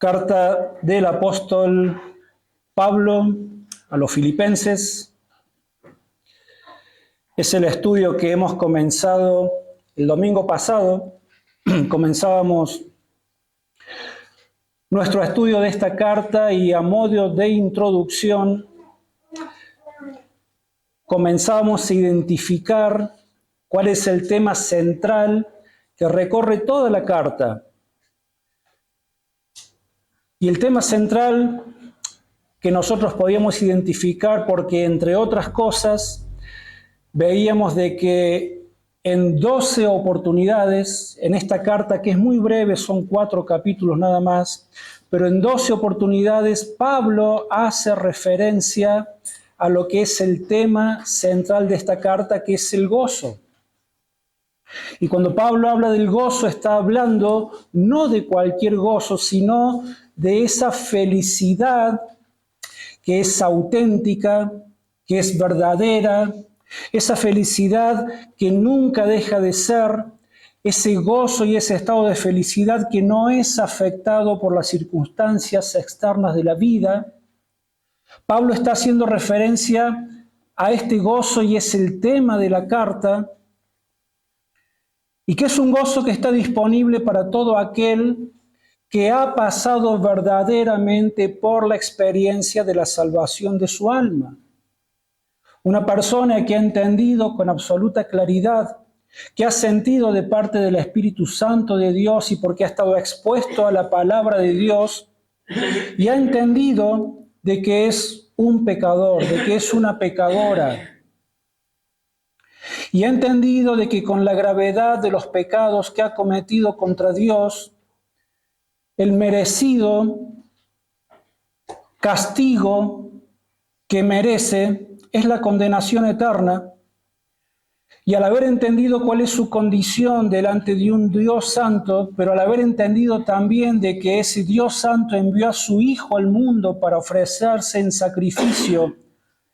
Carta del apóstol Pablo a los Filipenses. Es el estudio que hemos comenzado el domingo pasado. Comenzábamos nuestro estudio de esta carta y a modo de introducción comenzábamos a identificar cuál es el tema central que recorre toda la carta. Y el tema central que nosotros podíamos identificar porque, entre otras cosas, veíamos de que en 12 oportunidades, en esta carta que es muy breve, son 4 capítulos nada más, pero en 12 oportunidades Pablo hace referencia a lo que es el tema central de esta carta, que es el gozo. Y cuando Pablo habla del gozo, está hablando no de cualquier gozo, sino de esa felicidad que es auténtica, que es verdadera, esa felicidad que nunca deja de ser, ese gozo y ese estado de felicidad que no es afectado por las circunstancias externas de la vida. Pablo está haciendo referencia a este gozo y es el tema de la carta, y que es un gozo que está disponible para todo aquel que ha pasado verdaderamente por la experiencia de la salvación de su alma. Una persona que ha entendido con absoluta claridad, que ha sentido de parte del Espíritu Santo de Dios y porque ha estado expuesto a la palabra de Dios, y ha entendido de que es un pecador, de que es una pecadora, y ha entendido de que con la gravedad de los pecados que ha cometido contra Dios, el merecido castigo que merece es la condenación eterna, y al haber entendido cuál es su condición delante de un Dios santo, pero al haber entendido también de que ese Dios santo envió a su Hijo al mundo para ofrecerse en sacrificio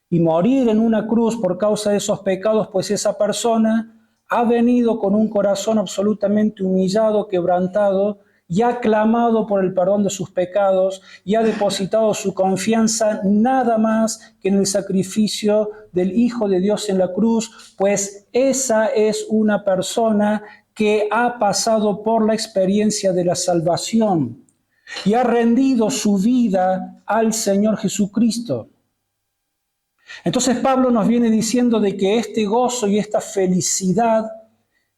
y morir en una cruz por causa de esos pecados, pues esa persona ha venido con un corazón absolutamente humillado, quebrantado, y ha clamado por el perdón de sus pecados y ha depositado su confianza nada más que en el sacrificio del Hijo de Dios en la cruz, pues esa es una persona que ha pasado por la experiencia de la salvación y ha rendido su vida al Señor Jesucristo. Entonces Pablo nos viene diciendo de que este gozo y esta felicidad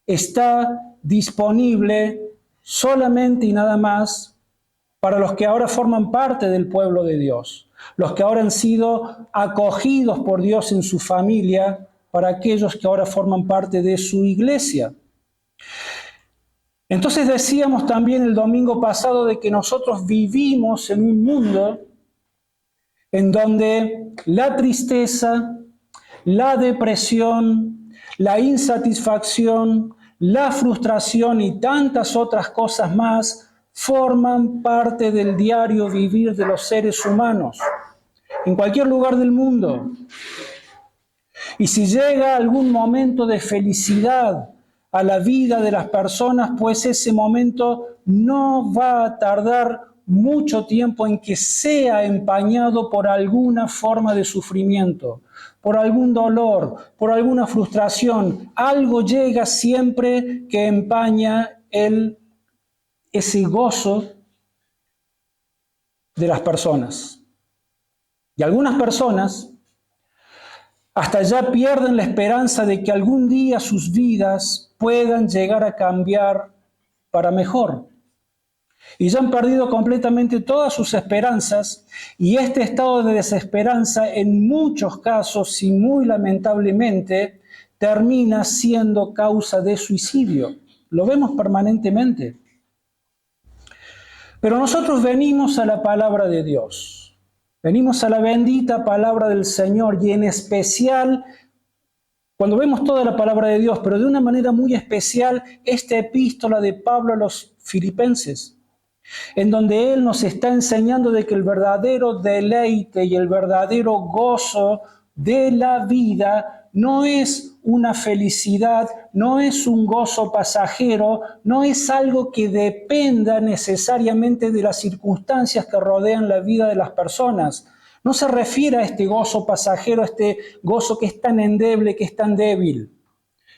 está disponible solamente y nada más para los que ahora forman parte del pueblo de Dios, los que ahora han sido acogidos por Dios en su familia, para aquellos que ahora forman parte de su iglesia. Entonces decíamos también el domingo pasado de que nosotros vivimos en un mundo en donde la tristeza, la depresión, la insatisfacción, la frustración y tantas otras cosas más forman parte del diario vivir de los seres humanos, en cualquier lugar del mundo. Y si llega algún momento de felicidad a la vida de las personas, pues ese momento no va a tardar mucho tiempo en que sea empañado por alguna forma de sufrimiento, por algún dolor, por alguna frustración. Algo llega siempre que empaña ese gozo de las personas. Y algunas personas hasta ya pierden la esperanza de que algún día sus vidas puedan llegar a cambiar para mejor. Y ya han perdido completamente todas sus esperanzas, y este estado de desesperanza en muchos casos y muy lamentablemente termina siendo causa de suicidio. Lo vemos permanentemente. Pero nosotros venimos a la palabra de Dios, venimos a la bendita palabra del Señor, y en especial cuando vemos toda la palabra de Dios, pero de una manera muy especial esta epístola de Pablo a los Filipenses, en donde él nos está enseñando de que el verdadero deleite y el verdadero gozo de la vida no es una felicidad, no es un gozo pasajero, no es algo que dependa necesariamente de las circunstancias que rodean la vida de las personas. No se refiere a este gozo pasajero, a este gozo que es tan endeble, que es tan débil,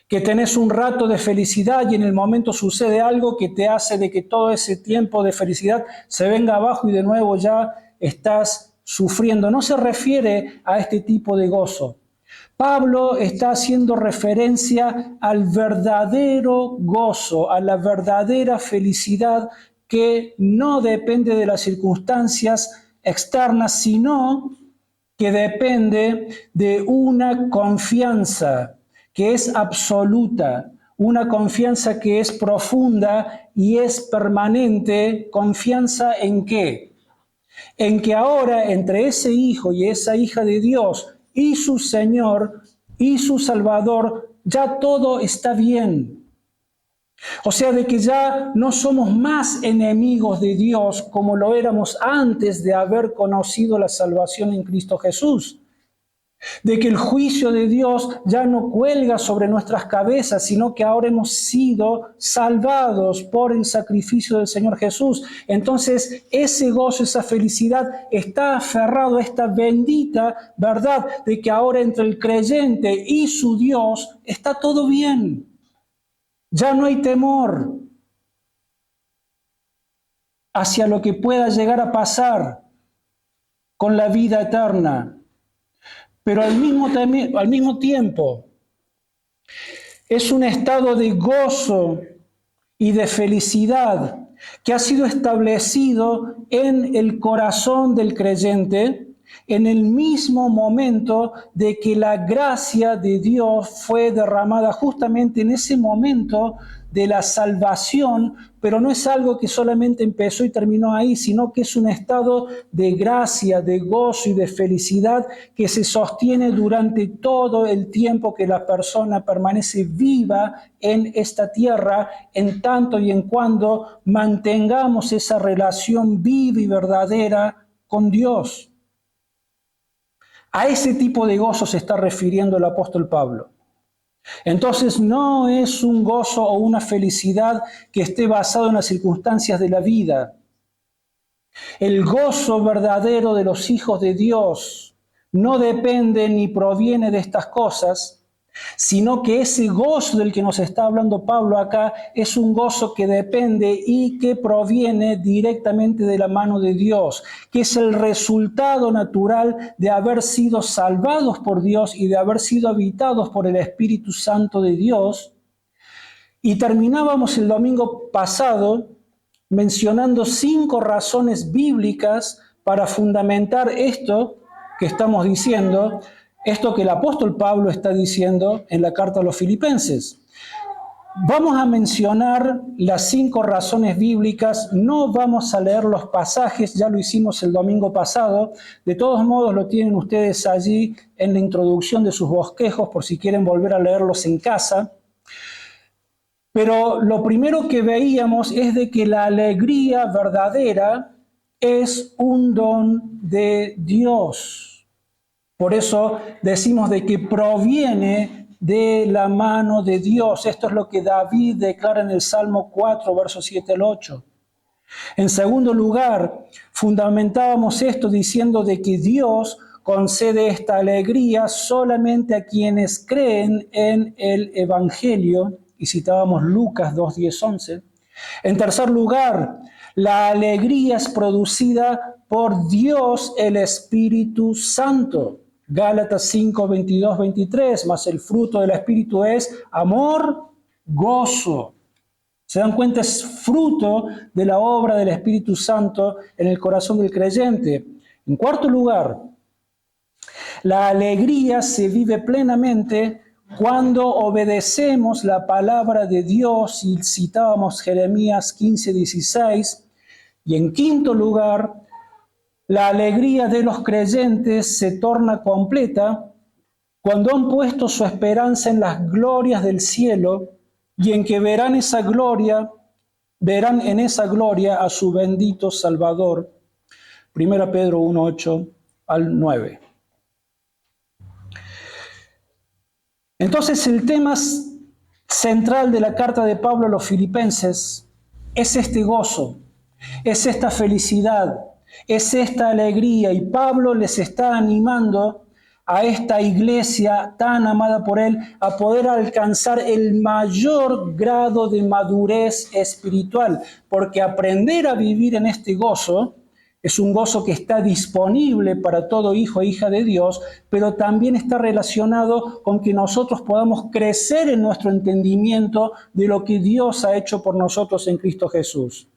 que tenés un rato de felicidad y en el momento sucede algo que te hace de que todo ese tiempo de felicidad se venga abajo y de nuevo ya estás sufriendo. No se refiere a este tipo de gozo. Pablo está haciendo referencia al verdadero gozo, a la verdadera felicidad que no depende de las circunstancias externas, sino que depende de una confianza que es absoluta, una confianza que es profunda y es permanente. ¿Confianza en qué? En que ahora entre ese hijo y esa hija de Dios y su Señor y su Salvador, ya todo está bien. O sea, de que ya no somos más enemigos de Dios como lo éramos antes de haber conocido la salvación en Cristo Jesús. De que el juicio de Dios ya no cuelga sobre nuestras cabezas, sino que ahora hemos sido salvados por el sacrificio del Señor Jesús. Entonces, ese gozo, esa felicidad está aferrado a esta bendita verdad de que ahora entre el creyente y su Dios está todo bien. Ya no hay temor hacia lo que pueda llegar a pasar con la vida eterna. Pero al mismo tiempo es un estado de gozo y de felicidad que ha sido establecido en el corazón del creyente en el mismo momento de que la gracia de Dios fue derramada, justamente en ese momento de la salvación, pero no es algo que solamente empezó y terminó ahí, sino que es un estado de gracia, de gozo y de felicidad que se sostiene durante todo el tiempo que la persona permanece viva en esta tierra, en tanto y en cuando mantengamos esa relación viva y verdadera con Dios. A ese tipo de gozo se está refiriendo el apóstol Pablo. Entonces no es un gozo o una felicidad que esté basado en las circunstancias de la vida. El gozo verdadero de los hijos de Dios no depende ni proviene de estas cosas, sino que ese gozo del que nos está hablando Pablo acá es un gozo que depende y que proviene directamente de la mano de Dios, que es el resultado natural de haber sido salvados por Dios y de haber sido habitados por el Espíritu Santo de Dios. Y terminábamos el domingo pasado mencionando 5 razones bíblicas para fundamentar esto que estamos diciendo, esto que el apóstol Pablo está diciendo en la carta a los Filipenses. Vamos a mencionar las 5 razones bíblicas, no vamos a leer los pasajes, ya lo hicimos el domingo pasado, de todos modos lo tienen ustedes allí en la introducción de sus bosquejos por si quieren volver a leerlos en casa. Pero lo primero que veíamos es de que la alegría verdadera es un don de Dios. Por eso decimos de que proviene de la mano de Dios. Esto es lo que David declara en el Salmo 4, versos 7 al 8. En segundo lugar, fundamentábamos esto diciendo de que Dios concede esta alegría solamente a quienes creen en el Evangelio, y citábamos Lucas 2, 10, 11. En tercer lugar, la alegría es producida por Dios el Espíritu Santo. Gálatas 5, 22, 23, más el fruto del Espíritu es amor, gozo. ¿Se dan cuenta? Es fruto de la obra del Espíritu Santo en el corazón del creyente. En cuarto lugar, la alegría se vive plenamente cuando obedecemos la palabra de Dios, y citábamos Jeremías 15, 16. Y en quinto lugar, la alegría de los creyentes se torna completa cuando han puesto su esperanza en las glorias del cielo y en que verán en esa gloria a su bendito Salvador. 1 Pedro 1, 8 al 9. Entonces el tema central de la carta de Pablo a los filipenses es este gozo, es esta felicidad, es esta alegría. Y Pablo les está animando a esta iglesia tan amada por él a poder alcanzar el mayor grado de madurez espiritual, porque aprender a vivir en este gozo es un gozo que está disponible para todo hijo e hija de Dios, pero también está relacionado con que nosotros podamos crecer en nuestro entendimiento de lo que Dios ha hecho por nosotros en Cristo Jesús.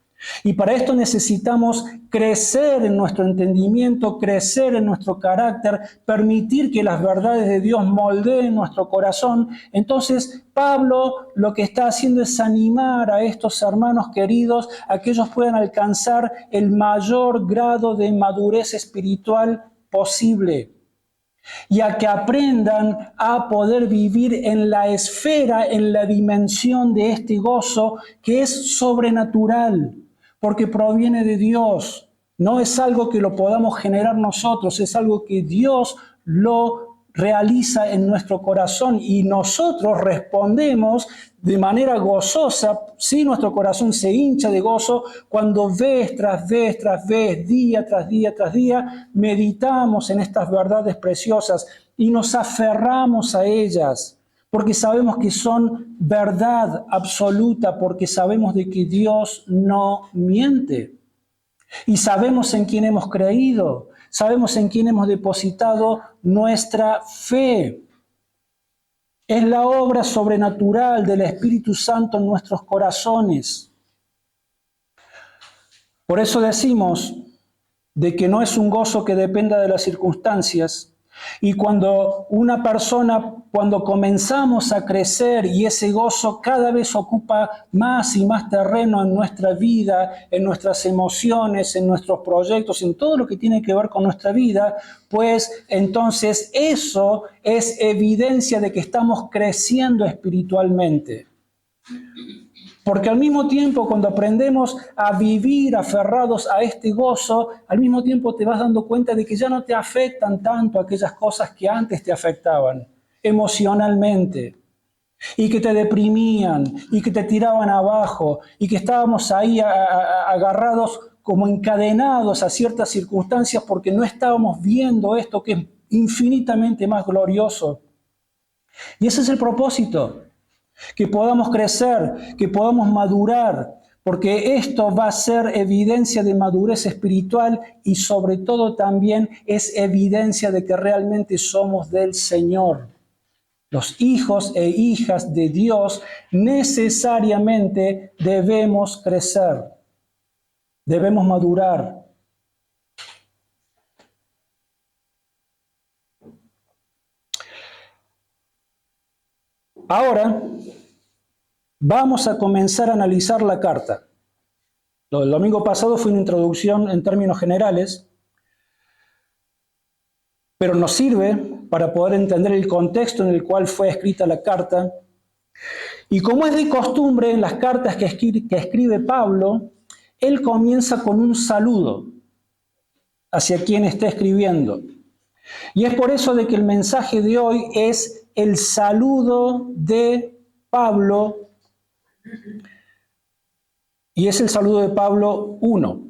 Y para esto necesitamos crecer en nuestro entendimiento, crecer en nuestro carácter, permitir que las verdades de Dios moldeen nuestro corazón. Entonces, Pablo lo que está haciendo es animar a estos hermanos queridos a que ellos puedan alcanzar el mayor grado de madurez espiritual posible y a que aprendan a poder vivir en la esfera, en la dimensión de este gozo que es sobrenatural, porque proviene de Dios. No es algo que lo podamos generar nosotros, es algo que Dios lo realiza en nuestro corazón y nosotros respondemos de manera gozosa. Sí, nuestro corazón se hincha de gozo cuando vez tras vez tras vez, día tras día tras día, meditamos en estas verdades preciosas y nos aferramos a ellas, porque sabemos que son verdad absoluta, porque sabemos de que Dios no miente. Y sabemos en quién hemos creído, sabemos en quién hemos depositado nuestra fe. Es la obra sobrenatural del Espíritu Santo en nuestros corazones. Por eso decimos de que no es un gozo que dependa de las circunstancias. Y cuando cuando comenzamos a crecer y ese gozo cada vez ocupa más y más terreno en nuestra vida, en nuestras emociones, en nuestros proyectos, en todo lo que tiene que ver con nuestra vida, pues entonces eso es evidencia de que estamos creciendo espiritualmente. Porque al mismo tiempo, cuando aprendemos a vivir aferrados a este gozo, al mismo tiempo te vas dando cuenta de que ya no te afectan tanto aquellas cosas que antes te afectaban emocionalmente, y que te deprimían, y que te tiraban abajo, y que estábamos ahí agarrados como encadenados a ciertas circunstancias porque no estábamos viendo esto que es infinitamente más glorioso. Y ese es el propósito. Que podamos crecer, que podamos madurar, porque esto va a ser evidencia de madurez espiritual y sobre todo también es evidencia de que realmente somos del Señor. Los hijos e hijas de Dios necesariamente debemos crecer, debemos madurar. Ahora vamos a comenzar a analizar la carta. Lo del domingo pasado fue una introducción en términos generales, pero nos sirve para poder entender el contexto en el cual fue escrita la carta. Y como es de costumbre en las cartas que escribe Pablo, él comienza con un saludo hacia quien está escribiendo. Y es por eso de que el mensaje de hoy es el saludo de Pablo. Y es el saludo de Pablo 1,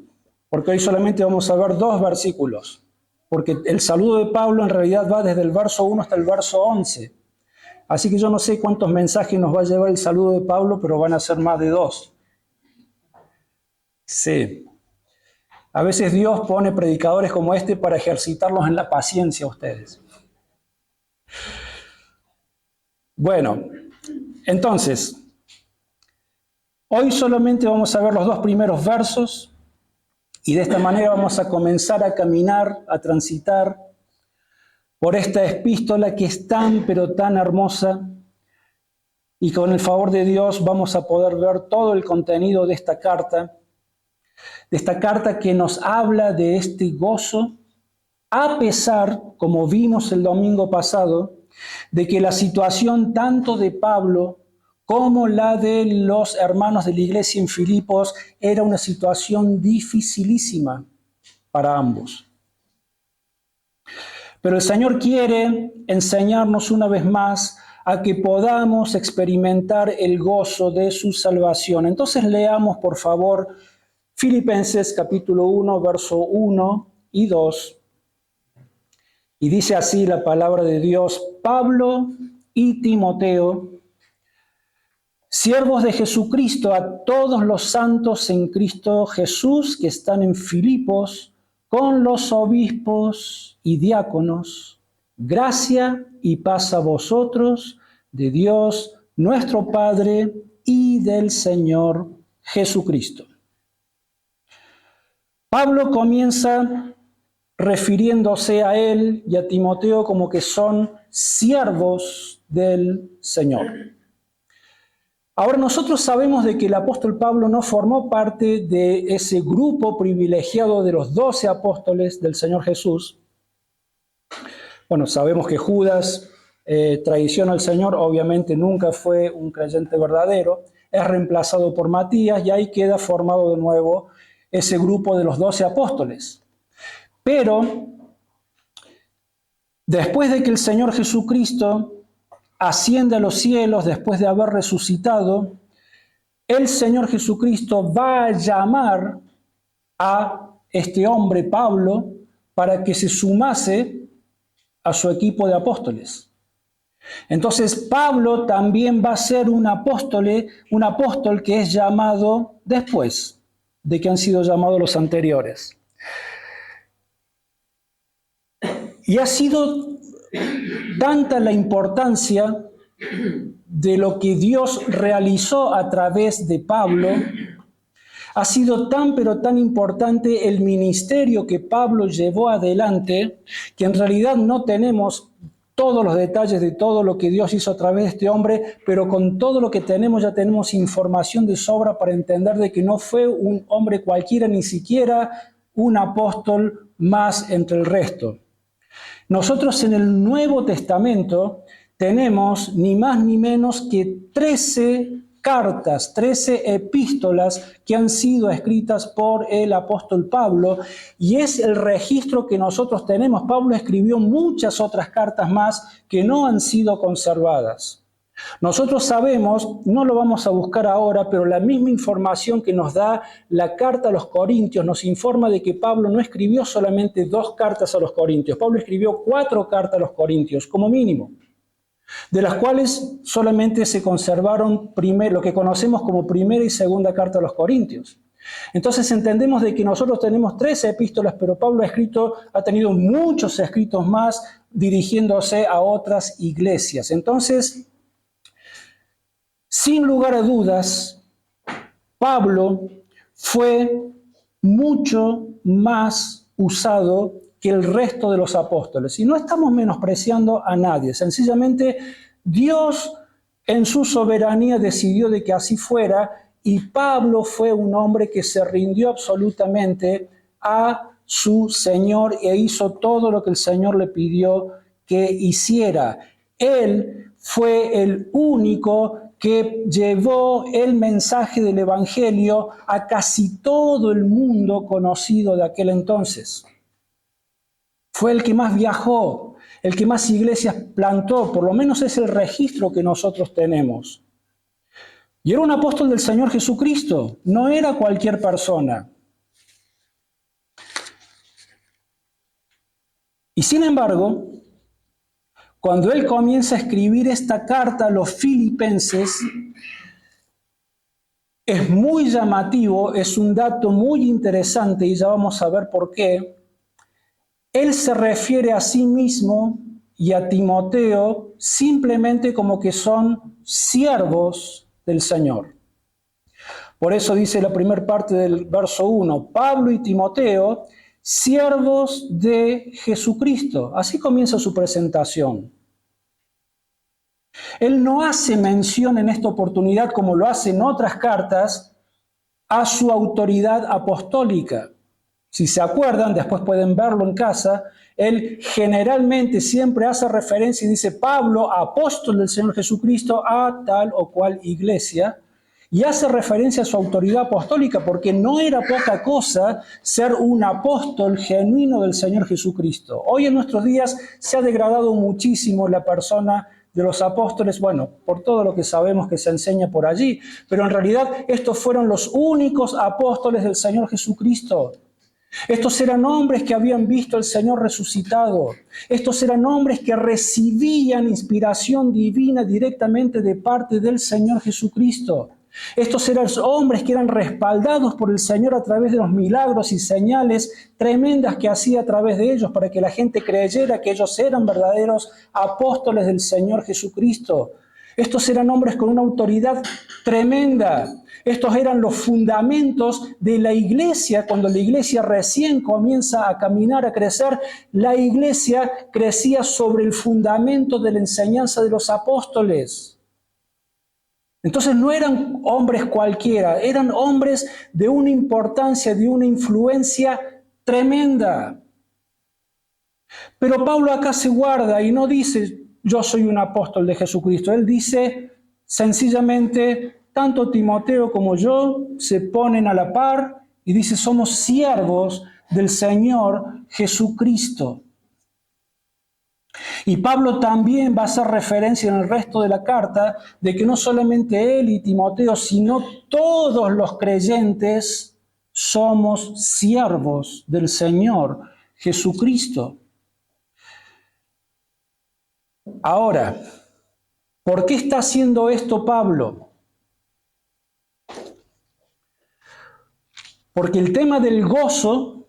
porque hoy solamente vamos a ver 2 versículos. Porque el saludo de Pablo en realidad va desde el verso 1 hasta el verso 11. Así que yo no sé cuántos mensajes nos va a llevar el saludo de Pablo, pero van a ser más de 2. Sí. A veces Dios pone predicadores como este para ejercitarlos en la paciencia a ustedes. Bueno, entonces, hoy solamente vamos a ver los 2 primeros versos y de esta manera vamos a comenzar a caminar, a transitar por esta epístola que es tan, pero tan hermosa, y con el favor de Dios vamos a poder ver todo el contenido de esta carta que nos habla de este gozo, a pesar, como vimos el domingo pasado, de que la situación tanto de Pablo como la de los hermanos de la iglesia en Filipos era una situación dificilísima para ambos. Pero el Señor quiere enseñarnos una vez más a que podamos experimentar el gozo de su salvación. Entonces leamos, por favor, Filipenses capítulo 1, verso 1 y 2. Y dice así la palabra de Dios: Pablo y Timoteo, siervos de Jesucristo, a todos los santos en Cristo Jesús que están en Filipos, con los obispos y diáconos, gracia y paz a vosotros, de Dios nuestro Padre y del Señor Jesucristo. Pablo comienza refiriéndose a él y a Timoteo como que son siervos del Señor. Ahora nosotros sabemos de que el apóstol Pablo no formó parte de ese grupo privilegiado de los 12 apóstoles del Señor Jesús. Bueno, sabemos que Judas traiciona al Señor, obviamente nunca fue un creyente verdadero, es reemplazado por Matías y ahí queda formado de nuevo ese grupo de los 12 apóstoles. Pero después de que el Señor Jesucristo asciende a los cielos, después de haber resucitado, el Señor Jesucristo va a llamar a este hombre, Pablo, para que se sumase a su equipo de apóstoles. Entonces Pablo también va a ser un apóstol que es llamado después de que han sido llamados los anteriores. Y ha sido tanta la importancia de lo que Dios realizó a través de Pablo, ha sido tan pero tan importante el ministerio que Pablo llevó adelante, que en realidad no tenemos todos los detalles de todo lo que Dios hizo a través de este hombre, pero con todo lo que tenemos ya tenemos información de sobra para entender de que no fue un hombre cualquiera, ni siquiera un apóstol más entre el resto. Nosotros en el Nuevo Testamento tenemos ni más ni menos que 13 cartas, 13 epístolas que han sido escritas por el apóstol Pablo, y es el registro que nosotros tenemos. Pablo escribió muchas otras cartas más que no han sido conservadas. Nosotros sabemos, no lo vamos a buscar ahora, pero la misma información que nos da la carta a los Corintios nos informa de que Pablo no escribió solamente 2 cartas a los Corintios. Pablo escribió 4 cartas a los Corintios, como mínimo, de las cuales solamente se conservaron lo que conocemos como primera y segunda carta a los Corintios. Entonces entendemos de que nosotros tenemos 13 epístolas, pero Pablo ha tenido muchos escritos más dirigiéndose a otras iglesias. Entonces, sin lugar a dudas, Pablo fue mucho más usado que el resto de los apóstoles. Y no estamos menospreciando a nadie. Sencillamente, Dios en su soberanía decidió de que así fuera, y Pablo fue un hombre que se rindió absolutamente a su Señor e hizo todo lo que el Señor le pidió que hiciera. Él fue el único que llevó el mensaje del Evangelio a casi todo el mundo conocido de aquel entonces. Fue el que más viajó, el que más iglesias plantó, por lo menos es el registro que nosotros tenemos. Y era un apóstol del Señor Jesucristo, no era cualquier persona. Y sin embargo, cuando él comienza a escribir esta carta a los filipenses, es muy llamativo, es un dato muy interesante y ya vamos a ver por qué. Él se refiere a sí mismo y a Timoteo simplemente como que son siervos del Señor. Por eso dice la primera parte del verso 1, Pablo y Timoteo, siervos de Jesucristo. Así comienza su presentación. Él no hace mención en esta oportunidad, como lo hace en otras cartas, a su autoridad apostólica. Si se acuerdan, después pueden verlo en casa, él generalmente siempre hace referencia y dice Pablo, apóstol del Señor Jesucristo, a tal o cual iglesia, y hace referencia a su autoridad apostólica, porque no era poca cosa ser un apóstol genuino del Señor Jesucristo. Hoy en nuestros días se ha degradado muchísimo la persona de los apóstoles, bueno, por todo lo que sabemos que se enseña por allí, pero en realidad estos fueron los únicos apóstoles del Señor Jesucristo. Estos eran hombres que habían visto al Señor resucitado. Estos eran hombres que recibían inspiración divina directamente de parte del Señor Jesucristo. Estos eran hombres que eran respaldados por el Señor a través de los milagros y señales tremendas que hacía a través de ellos para que la gente creyera que ellos eran verdaderos apóstoles del Señor Jesucristo. Estos eran hombres con una autoridad tremenda. Estos eran los fundamentos de la iglesia. Cuando la iglesia recién comienza a caminar, a crecer, la iglesia crecía sobre el fundamento de la enseñanza de los apóstoles. Entonces no eran hombres cualquiera, eran hombres de una importancia, de una influencia tremenda. Pero Pablo acá se guarda y no dice, yo soy un apóstol de Jesucristo. Él dice sencillamente, tanto Timoteo como yo se ponen a la par y dice, somos siervos del Señor Jesucristo. Y Pablo también va a hacer referencia en el resto de la carta de que no solamente él y Timoteo, sino todos los creyentes somos siervos del Señor Jesucristo. Ahora, ¿por qué está haciendo esto Pablo? Porque el tema del gozo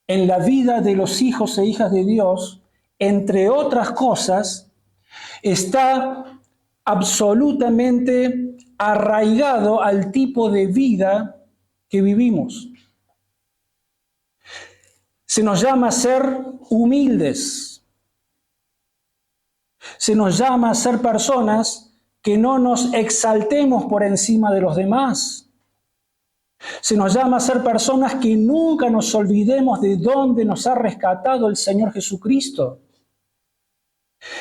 en la vida de los hijos e hijas de Dios, entre otras cosas, está absolutamente arraigado al tipo de vida que vivimos. Se nos llama a ser humildes. Se nos llama a ser personas que no nos exaltemos por encima de los demás. Se nos llama a ser personas que nunca nos olvidemos de dónde nos ha rescatado el Señor Jesucristo.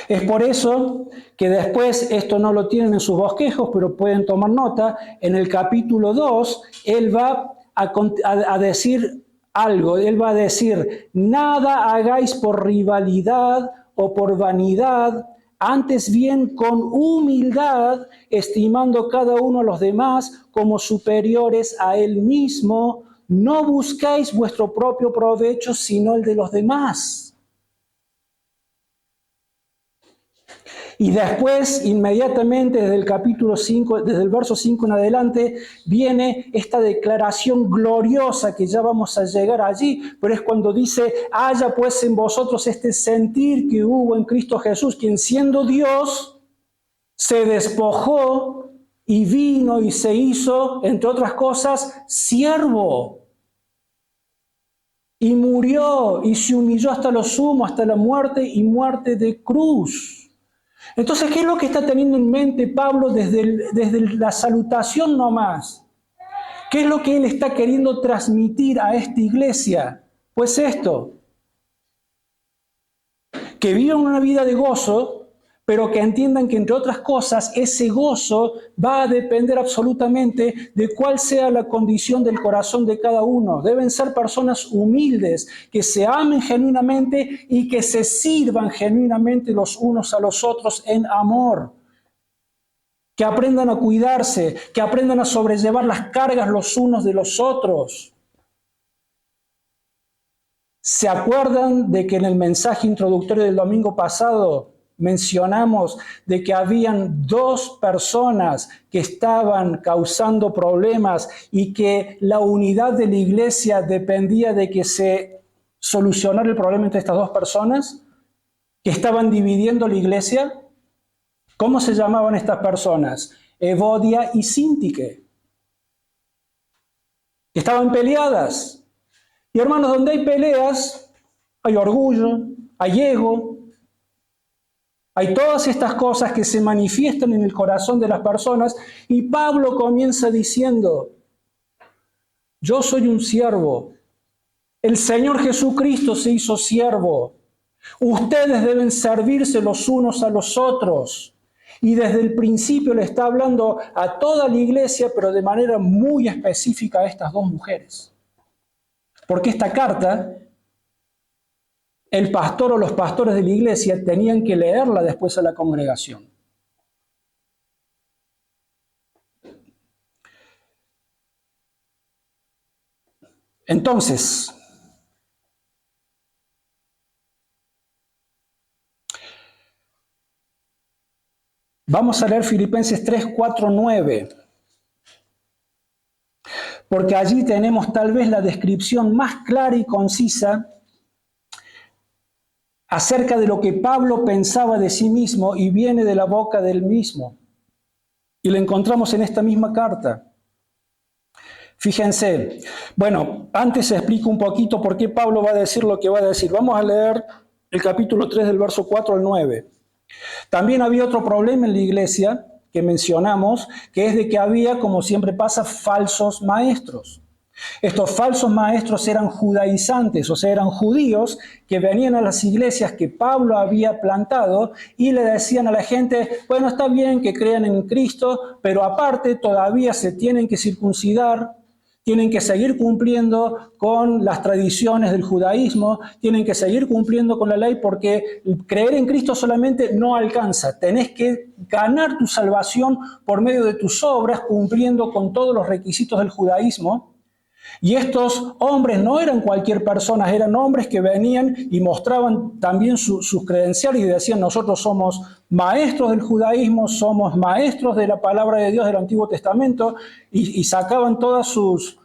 Es por eso que después, esto no lo tienen en sus bosquejos, pero pueden tomar nota, en el capítulo 2, él va a decir algo, él va a decir, nada hagáis por rivalidad o por vanidad, antes bien con humildad, estimando cada uno a los demás como superiores a él mismo, no buscáis vuestro propio provecho, sino el de los demás. Y después, inmediatamente, desde el capítulo 5, desde el verso 5 en adelante, viene esta declaración gloriosa que ya vamos a llegar allí, pero es cuando dice, haya pues en vosotros este sentir que hubo en Cristo Jesús, quien siendo Dios, se despojó y vino y se hizo, entre otras cosas, siervo. Y murió y se humilló hasta lo sumo, hasta la muerte y muerte de cruz. Entonces, ¿qué es lo que está teniendo en mente Pablo desde la salutación nomás? ¿Qué es lo que él está queriendo transmitir a esta iglesia? Pues esto, que vivan una vida de gozo, pero que entiendan que, entre otras cosas, ese gozo va a depender absolutamente de cuál sea la condición del corazón de cada uno. Deben ser personas humildes, que se amen genuinamente y que se sirvan genuinamente los unos a los otros en amor. Que aprendan a cuidarse, que aprendan a sobrellevar las cargas los unos de los otros. ¿Se acuerdan de que en el mensaje introductorio del domingo pasado mencionamos de que habían 2 personas que estaban causando problemas y que la unidad de la iglesia dependía de que se solucionara el problema entre estas 2 personas que estaban dividiendo la iglesia? ¿Cómo se llamaban estas personas? Evodia y Síntique. Estaban peleadas. Y hermanos, donde hay peleas, hay orgullo, hay ego, hay todas estas cosas que se manifiestan en el corazón de las personas. Y Pablo comienza diciendo, yo soy un siervo. El Señor Jesucristo se hizo siervo. Ustedes deben servirse los unos a los otros. Y desde el principio le está hablando a toda la iglesia, pero de manera muy específica a estas 2 mujeres. Porque esta carta el pastor o los pastores de la iglesia tenían que leerla después a la congregación. Entonces, vamos a leer Filipenses 3, 4, 9. Porque allí tenemos tal vez la descripción más clara y concisa acerca de lo que Pablo pensaba de sí mismo y viene de la boca del mismo. Y lo encontramos en esta misma carta. Fíjense, bueno, antes explico un poquito por qué Pablo va a decir lo que va a decir. Vamos a leer el capítulo 3 del verso 4 al 9. También había otro problema en la iglesia que mencionamos, que es de que había, como siempre pasa, falsos maestros. Estos falsos maestros eran judaizantes, o sea, eran judíos que venían a las iglesias que Pablo había plantado y le decían a la gente, bueno, está bien que crean en Cristo, pero aparte todavía se tienen que circuncidar, tienen que seguir cumpliendo con las tradiciones del judaísmo, tienen que seguir cumpliendo con la ley porque creer en Cristo solamente no alcanza. Tenés que ganar tu salvación por medio de tus obras, cumpliendo con todos los requisitos del judaísmo. Y estos hombres no eran cualquier persona, eran hombres que venían y mostraban también sus credenciales y decían, nosotros somos maestros del judaísmo, somos maestros de la palabra de Dios del Antiguo Testamento, y sacaban todas sus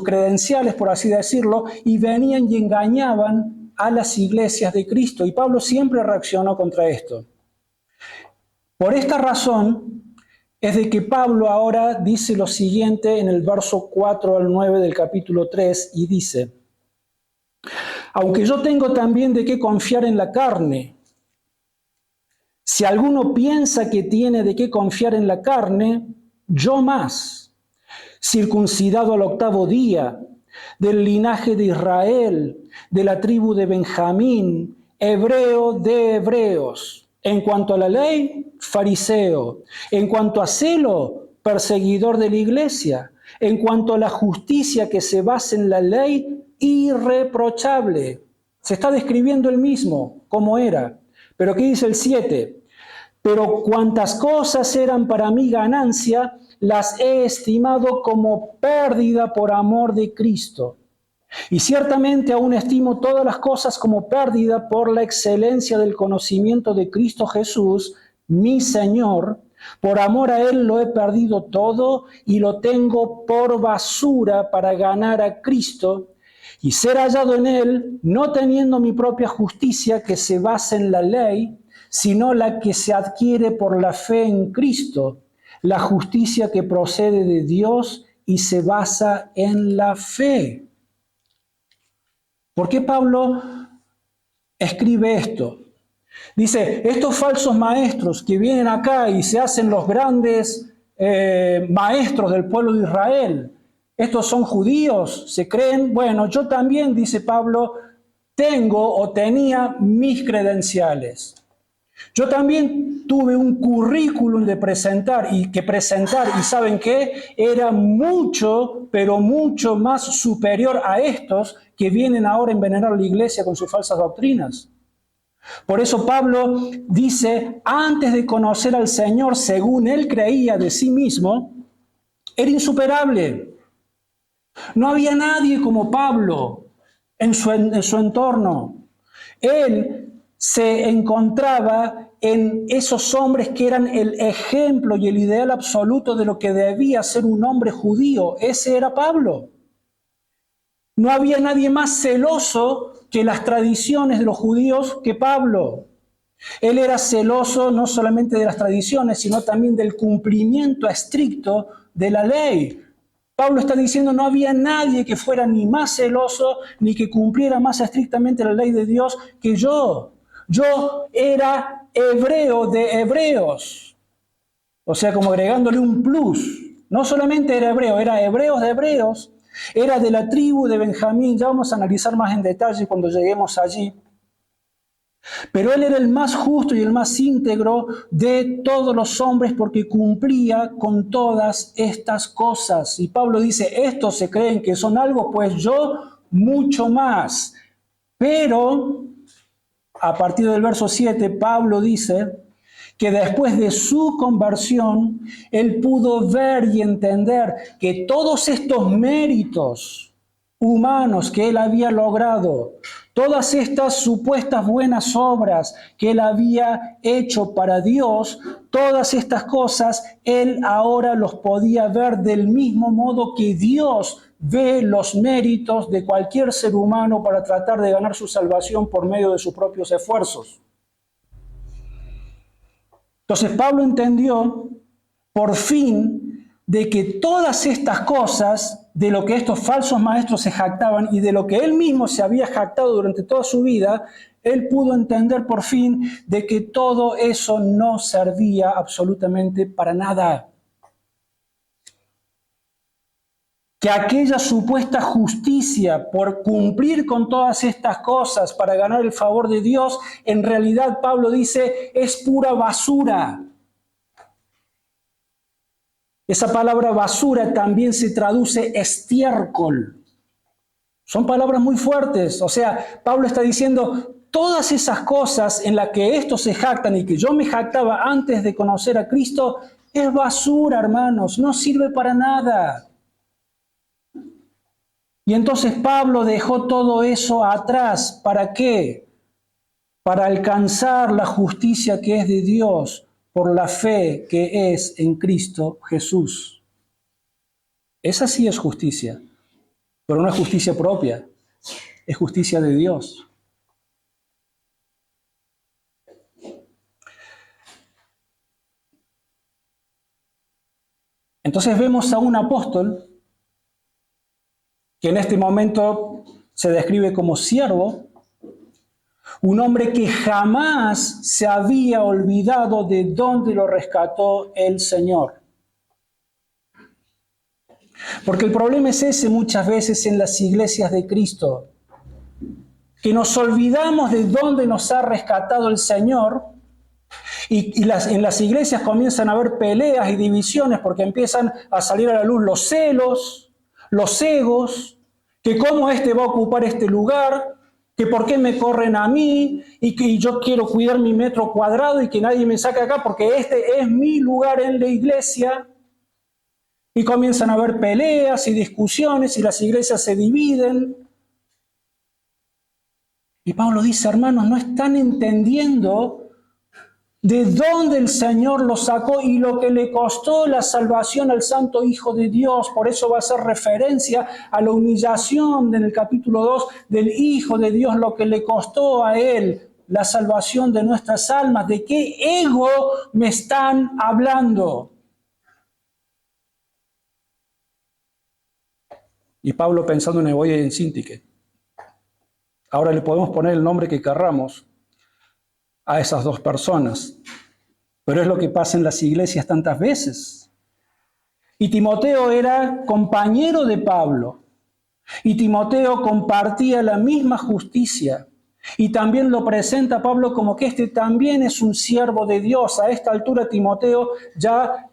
credenciales, por así decirlo, y venían y engañaban a las iglesias de Cristo. Y Pablo siempre reaccionó contra esto. Por esta razón es de que Pablo ahora dice lo siguiente en el verso 4 al 9 del capítulo 3 y dice, aunque yo tengo también de qué confiar en la carne, si alguno piensa que tiene de qué confiar en la carne, yo más, circuncidado al 8º día, del linaje de Israel, de la tribu de Benjamín, hebreo de hebreos. En cuanto a la ley, fariseo. En cuanto a celo, perseguidor de la iglesia. En cuanto a la justicia que se basa en la ley, irreprochable. Se está describiendo él mismo cómo era. Pero ¿qué dice el 7? Pero cuantas cosas eran para mí ganancia, las he estimado como pérdida por amor de Cristo. Y ciertamente aún estimo todas las cosas como pérdida por la excelencia del conocimiento de Cristo Jesús, mi Señor. Por amor a Él lo he perdido todo y lo tengo por basura para ganar a Cristo y ser hallado en Él, no teniendo mi propia justicia que se basa en la ley, sino la que se adquiere por la fe en Cristo, la justicia que procede de Dios y se basa en la fe. ¿Por qué Pablo escribe esto? Dice, estos falsos maestros que vienen acá y se hacen los grandes maestros del pueblo de Israel, estos son judíos, se creen, bueno, yo también, dice Pablo, tengo o tenía mis credenciales. Yo también tuve un currículum de presentar y ¿saben qué? Era mucho, pero mucho más superior a estos que vienen ahora a envenenar la iglesia con sus falsas doctrinas. Por eso Pablo dice, antes de conocer al Señor, según él creía de sí mismo, era insuperable. No había nadie como Pablo en su entorno. Él se encontraba en esos hombres que eran el ejemplo y el ideal absoluto de lo que debía ser un hombre judío. Ese era Pablo. No había nadie más celoso que las tradiciones de los judíos que Pablo. Él era celoso no solamente de las tradiciones, sino también del cumplimiento estricto de la ley. Pablo está diciendo, no había nadie que fuera ni más celoso, ni que cumpliera más estrictamente la ley de Dios que yo. Yo era hebreo de hebreos. O sea, como agregándole un plus. No solamente era hebreos de hebreos. Era de la tribu de Benjamín. Ya vamos a analizar más en detalle cuando lleguemos allí. Pero él era el más justo y el más íntegro de todos los hombres porque cumplía con todas estas cosas. Y Pablo dice, estos se creen que son algo, pues yo mucho más. Pero a partir del verso 7, Pablo dice que después de su conversión, él pudo ver y entender que todos estos méritos humanos que él había logrado, todas estas supuestas buenas obras que él había hecho para Dios, todas estas cosas, él ahora los podía ver del mismo modo que Dios ve los méritos de cualquier ser humano para tratar de ganar su salvación por medio de sus propios esfuerzos. Entonces Pablo entendió por fin de que todas estas cosas, de lo que estos falsos maestros se jactaban y de lo que él mismo se había jactado durante toda su vida, él pudo entender por fin de que todo eso no servía absolutamente para nada. Que aquella supuesta justicia por cumplir con todas estas cosas para ganar el favor de Dios, en realidad Pablo dice, es pura basura. Esa palabra basura también se traduce estiércol. Son palabras muy fuertes. O sea, Pablo está diciendo, todas esas cosas en las que estos se jactan y que yo me jactaba antes de conocer a Cristo, es basura, hermanos, no sirve para nada. Y entonces Pablo dejó todo eso atrás. ¿Para qué? Para alcanzar la justicia que es de Dios por la fe que es en Cristo Jesús. Esa sí es justicia, pero no es justicia propia, es justicia de Dios. Entonces vemos a un apóstol que en este momento se describe como siervo, un hombre que jamás se había olvidado de dónde lo rescató el Señor. Porque el problema es ese muchas veces en las iglesias de Cristo, que nos olvidamos de dónde nos ha rescatado el Señor y en las iglesias comienzan a haber peleas y divisiones porque empiezan a salir a la luz los celos, los egos, que cómo este va a ocupar este lugar, que por qué me corren a mí y que yo quiero cuidar mi metro cuadrado y que nadie me saque acá porque este es mi lugar en la iglesia. Y comienzan a haber peleas y discusiones y las iglesias se dividen. Y Pablo dice, hermanos, no están entendiendo de dónde el Señor lo sacó y lo que le costó la salvación al Santo Hijo de Dios. Por eso va a hacer referencia a la humillación en el capítulo 2 del Hijo de Dios, lo que le costó a Él la salvación de nuestras almas. ¿De qué ego me están hablando? Y Pablo pensando en Euodia y en Síntique. Ahora le podemos poner el nombre que querramos a esas dos personas. Pero es lo que pasa en las iglesias tantas veces. Y Timoteo era compañero de Pablo. Y Timoteo compartía la misma justicia. Y también lo presenta Pablo como que este también es un siervo de Dios. A esta altura Timoteo ya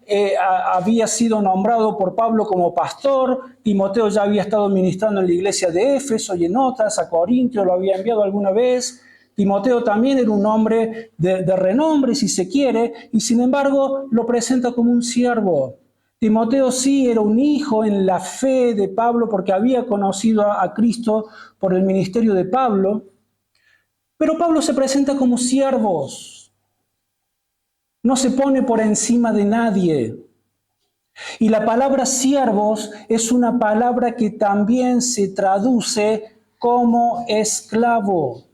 había sido nombrado por Pablo como pastor. Timoteo ya había estado ministrando en la iglesia de Éfeso y en otras. A Corintio lo había enviado alguna vez. Timoteo también era un hombre de renombre, si se quiere, y sin embargo lo presenta como un siervo. Timoteo sí era un hijo en la fe de Pablo porque había conocido a Cristo por el ministerio de Pablo, pero Pablo se presenta como siervos. No se pone por encima de nadie. Y la palabra siervos es una palabra que también se traduce como esclavo.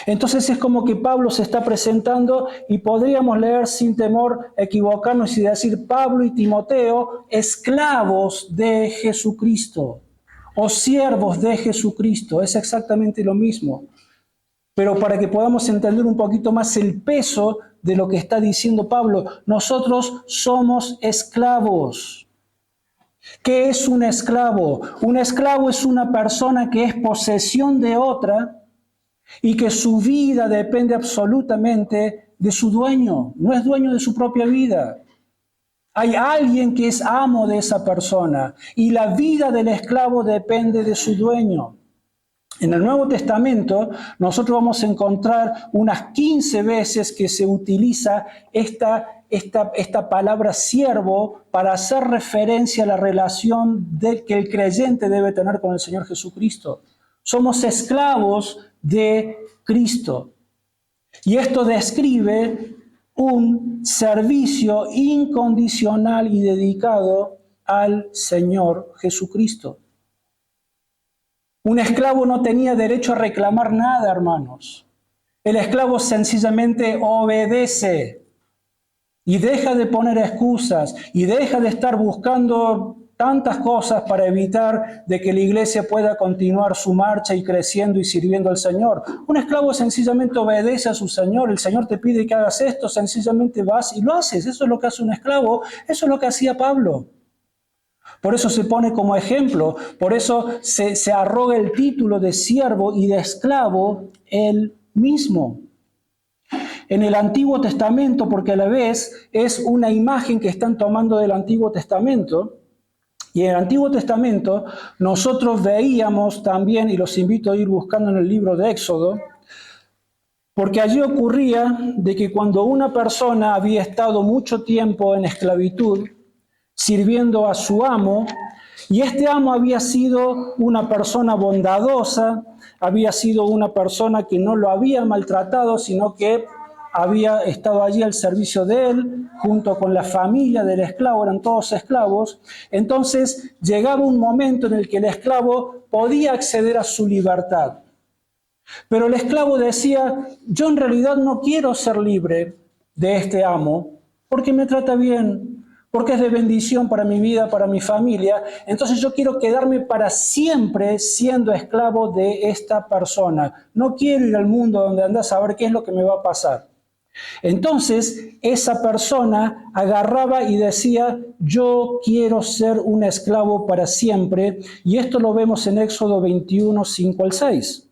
Entonces es como que Pablo se está presentando y podríamos leer sin temor equivocarnos y decir Pablo y Timoteo, esclavos de Jesucristo o siervos de Jesucristo. Es exactamente lo mismo. Pero para que podamos entender un poquito más el peso de lo que está diciendo Pablo, nosotros somos esclavos. ¿Qué es un esclavo? Un esclavo es una persona que es posesión de otra y que su vida depende absolutamente de su dueño, no es dueño de su propia vida. Hay alguien que es amo de esa persona y la vida del esclavo depende de su dueño. En el Nuevo Testamento nosotros vamos a encontrar unas 15 veces que se utiliza esta palabra siervo para hacer referencia a la relación que el creyente debe tener con el Señor Jesucristo. Somos esclavos de Cristo. Y esto describe un servicio incondicional y dedicado al Señor Jesucristo. Un esclavo no tenía derecho a reclamar nada, hermanos. El esclavo sencillamente obedece y deja de poner excusas y deja de estar buscando tantas cosas para evitar de que la iglesia pueda continuar su marcha y creciendo y sirviendo al Señor. Un esclavo sencillamente obedece a su Señor. El Señor te pide que hagas esto, sencillamente vas y lo haces. Eso es lo que hace un esclavo. Eso es lo que hacía Pablo. Por eso se pone como ejemplo, por eso se arroga el título de siervo y de esclavo él mismo. En el Antiguo Testamento, porque a la vez es una imagen que están tomando del Antiguo Testamento, y en el Antiguo Testamento nosotros veíamos también, y los invito a ir buscando en el libro de Éxodo, porque allí ocurría de que cuando una persona había estado mucho tiempo en esclavitud, sirviendo a su amo, y este amo había sido una persona bondadosa, había sido una persona que no lo había maltratado, sino que había estado allí al servicio de él, junto con la familia del esclavo, eran todos esclavos. Entonces llegaba un momento en el que el esclavo podía acceder a su libertad. Pero el esclavo decía, yo en realidad no quiero ser libre de este amo, porque me trata bien, porque es de bendición para mi vida, para mi familia. Entonces yo quiero quedarme para siempre siendo esclavo de esta persona. No quiero ir al mundo donde anda a saber qué es lo que me va a pasar. Entonces esa persona agarraba y decía, yo quiero ser un esclavo para siempre. Y esto lo vemos en Éxodo 21, 5 al 6.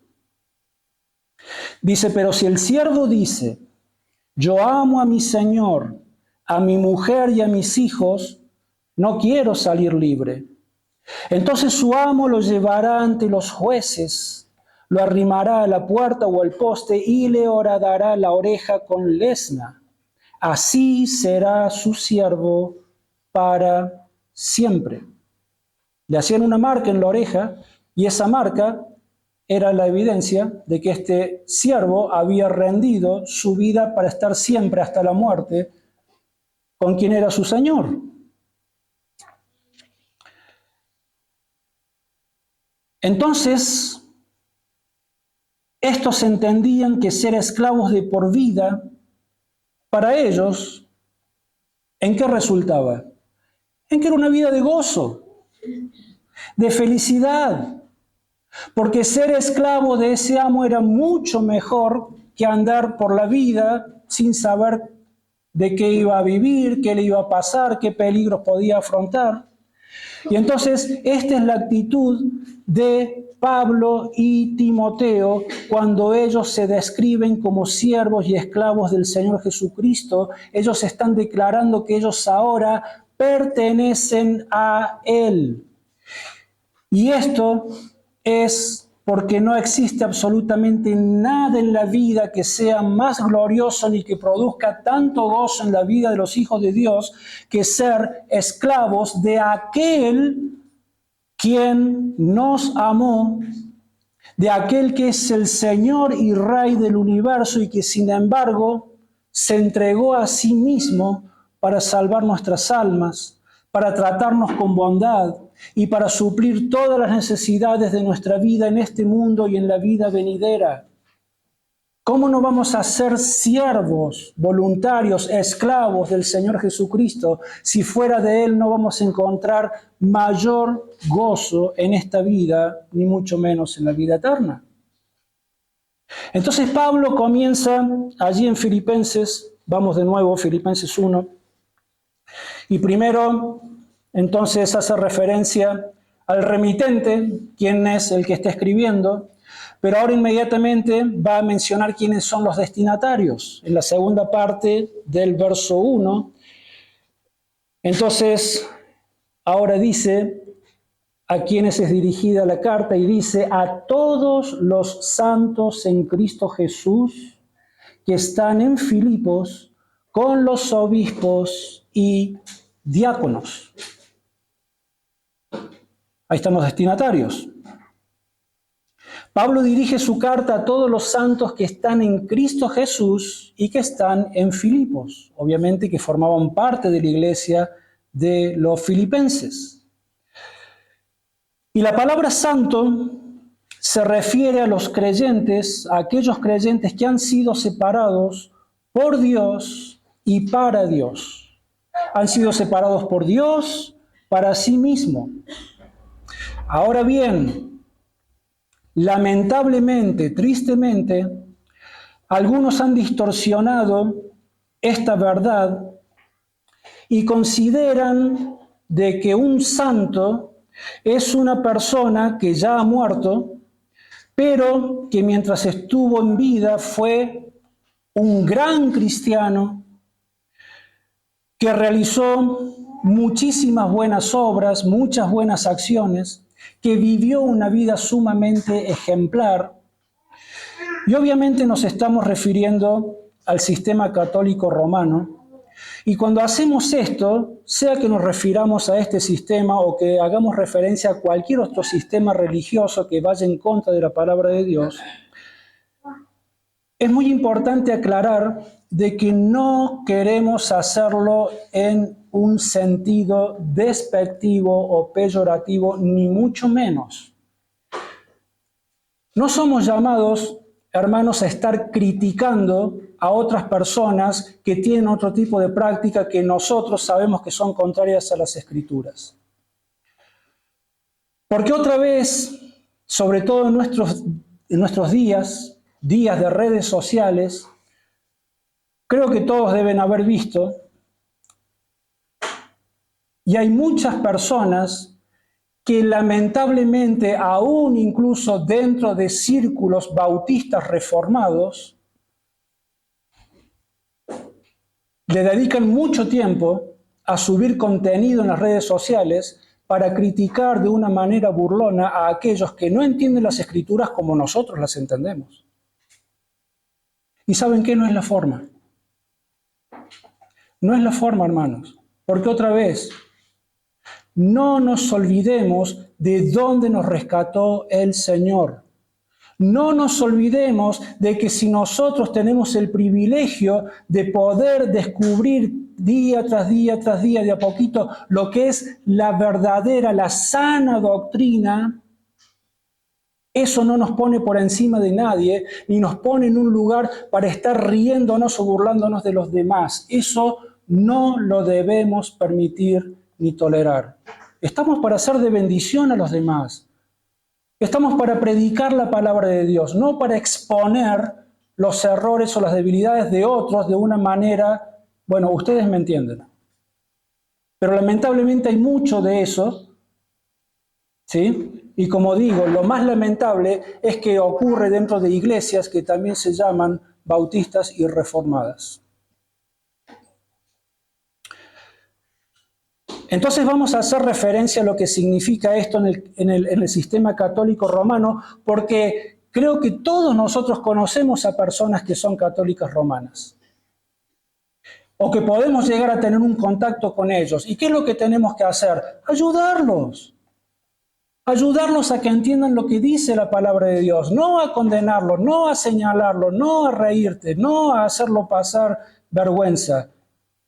Dice, pero si el siervo dice, yo amo a mi Señor, a mi mujer y a mis hijos, no quiero salir libre. Entonces su amo lo llevará ante los jueces, lo arrimará a la puerta o al poste y le horadará la oreja con lesna. Así será su siervo para siempre. Le hacían una marca en la oreja y esa marca era la evidencia de que este siervo había rendido su vida para estar siempre hasta la muerte con quien era su Señor. Entonces, estos entendían que ser esclavos de por vida, para ellos, ¿en qué resultaba? En que era una vida de gozo, de felicidad, porque ser esclavo de ese amo era mucho mejor que andar por la vida sin saber de qué iba a vivir, qué le iba a pasar, qué peligros podía afrontar. Y entonces esta es la actitud de Pablo y Timoteo cuando ellos se describen como siervos y esclavos del Señor Jesucristo. Ellos están declarando que ellos ahora pertenecen a Él. Y esto es porque no existe absolutamente nada en la vida que sea más glorioso ni que produzca tanto gozo en la vida de los hijos de Dios que ser esclavos de aquel quien nos amó, de aquel que es el Señor y Rey del universo y que sin embargo se entregó a sí mismo para salvar nuestras almas, para tratarnos con bondad y para suplir todas las necesidades de nuestra vida en este mundo y en la vida venidera. ¿Cómo no vamos a ser siervos, voluntarios, esclavos del Señor Jesucristo si fuera de Él no vamos a encontrar mayor gozo en esta vida, ni mucho menos en la vida eterna? Entonces Pablo comienza allí en Filipenses, vamos de nuevo a Filipenses 1, y primero entonces hace referencia al remitente, quién es el que está escribiendo, pero ahora inmediatamente va a mencionar quiénes son los destinatarios, en la segunda parte del verso 1. Entonces, ahora dice, a quienes es dirigida la carta y dice: a todos los santos en Cristo Jesús que están en Filipos con los obispos y diáconos. Ahí están los destinatarios. Pablo dirige su carta a todos los santos que están en Cristo Jesús y que están en Filipos, obviamente que formaban parte de la iglesia de los filipenses. Y la palabra santo se refiere a los creyentes, a aquellos creyentes que han sido separados por Dios y para Dios. Han sido separados por Dios para sí mismo. Ahora bien, lamentablemente, tristemente, algunos han distorsionado esta verdad y consideran de que un santo es una persona que ya ha muerto, pero que mientras estuvo en vida fue un gran cristiano que realizó muchísimas buenas obras, muchas buenas acciones, que vivió una vida sumamente ejemplar. Y obviamente nos estamos refiriendo al sistema católico romano. Y cuando hacemos esto, sea que nos refiramos a este sistema o que hagamos referencia a cualquier otro sistema religioso que vaya en contra de la palabra de Dios, es muy importante aclarar de que no queremos hacerlo en un sentido despectivo o peyorativo, ni mucho menos. No somos llamados, hermanos, a estar criticando a otras personas que tienen otro tipo de práctica que nosotros sabemos que son contrarias a las Escrituras. Porque otra vez, sobre todo en nuestros días de redes sociales, creo que todos deben haber visto, y hay muchas personas que lamentablemente, aún incluso dentro de círculos bautistas reformados, le dedican mucho tiempo a subir contenido en las redes sociales para criticar de una manera burlona a aquellos que no entienden las Escrituras como nosotros las entendemos. ¿Y saben qué? No es la forma. No es la forma, hermanos, porque otra vez, no nos olvidemos de dónde nos rescató el Señor. No nos olvidemos de que si nosotros tenemos el privilegio de poder descubrir día tras día, de a poquito, lo que es la verdadera, la sana doctrina, eso no nos pone por encima de nadie, ni nos pone en un lugar para estar riéndonos o burlándonos de los demás. Eso no lo debemos permitir ni tolerar. Estamos para ser de bendición a los demás. Estamos para predicar la palabra de Dios, no para exponer los errores o las debilidades de otros de una manera, bueno, ustedes me entienden. Pero lamentablemente hay mucho de eso, ¿sí? Y como digo, lo más lamentable es que ocurre dentro de iglesias que también se llaman bautistas y reformadas. Entonces vamos a hacer referencia a lo que significa esto en el sistema católico romano, porque creo que todos nosotros conocemos a personas que son católicas romanas, o que podemos llegar a tener un contacto con ellos. ¿Y qué es lo que tenemos que hacer? Ayudarlos. Ayudarlos a que entiendan lo que dice la palabra de Dios, no a condenarlos, no a señalarlos, no a reírte, no a hacerlo pasar vergüenza.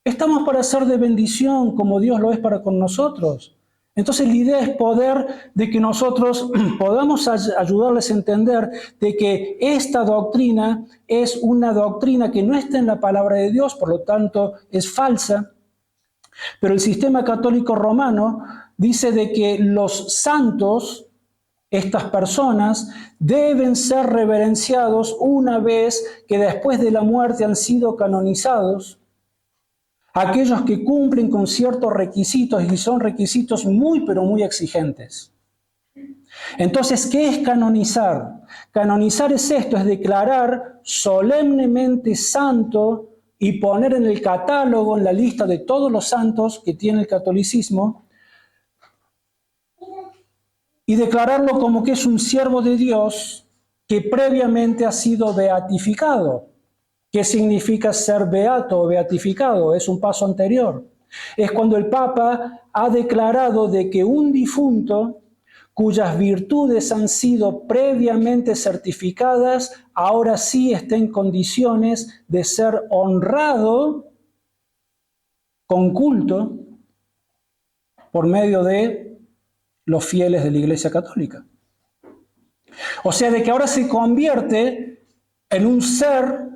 Estamos para ser de bendición como Dios lo es para con nosotros. Entonces la idea es poder de que nosotros podamos ayudarles a entender de que esta doctrina es una doctrina que no está en la palabra de Dios, por lo tanto es falsa. Pero el sistema católico romano dice de que los santos, estas personas, deben ser reverenciados una vez que después de la muerte han sido canonizados. Aquellos que cumplen con ciertos requisitos, y son requisitos muy, pero muy exigentes. Entonces, ¿qué es canonizar? Canonizar es esto, es declarar solemnemente santo y poner en el catálogo, en la lista de todos los santos que tiene el catolicismo, y declararlo como que es un siervo de Dios que previamente ha sido beatificado. ¿Qué significa ser beato o beatificado? Es un paso anterior. Es cuando el Papa ha declarado de que un difunto cuyas virtudes han sido previamente certificadas, ahora sí está en condiciones de ser honrado con culto por medio de los fieles de la Iglesia Católica. O sea, de que ahora se convierte en un ser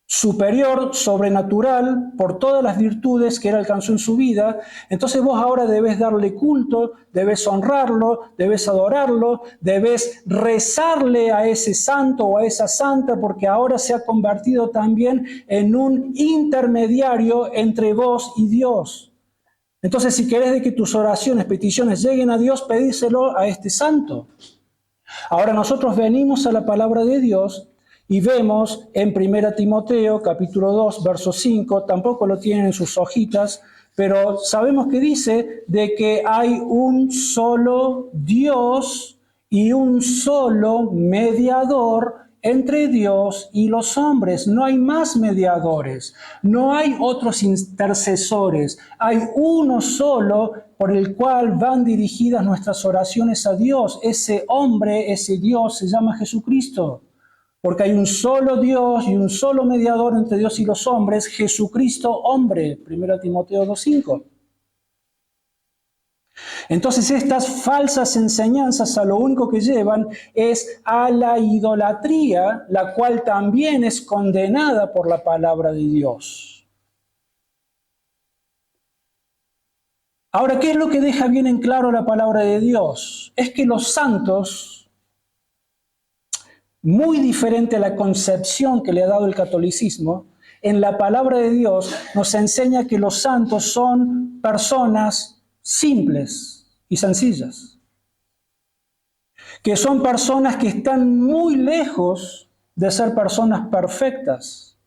superior, sobrenatural, por todas las virtudes que él alcanzó en su vida. Entonces vos ahora debes darle culto, debes honrarlo, debes adorarlo, debes rezarle a ese santo o a esa santa, porque ahora se ha convertido también en un intermediario entre vos y Dios. Entonces, si querés de que tus oraciones, peticiones lleguen a Dios, pedíselo a este santo. Ahora nosotros venimos a la palabra de Dios y vemos en 1 Timoteo capítulo 2, verso 5, tampoco lo tienen en sus hojitas, pero sabemos que dice de que hay un solo Dios y un solo mediador entre Dios y los hombres. No hay más mediadores, no hay otros intercesores, hay uno solo por el cual van dirigidas nuestras oraciones a Dios. Ese hombre, ese Dios se llama Jesucristo. Porque hay un solo Dios y un solo mediador entre Dios y los hombres, Jesucristo hombre, 1 Timoteo 2:5. Entonces estas falsas enseñanzas a lo único que llevan es a la idolatría, la cual también es condenada por la palabra de Dios. Ahora, ¿qué es lo que deja bien en claro la palabra de Dios? Es que los santos, muy diferente a la concepción que le ha dado el catolicismo, en la palabra de Dios nos enseña que los santos son personas simples y sencillas, que son personas que están muy lejos de ser personas perfectas,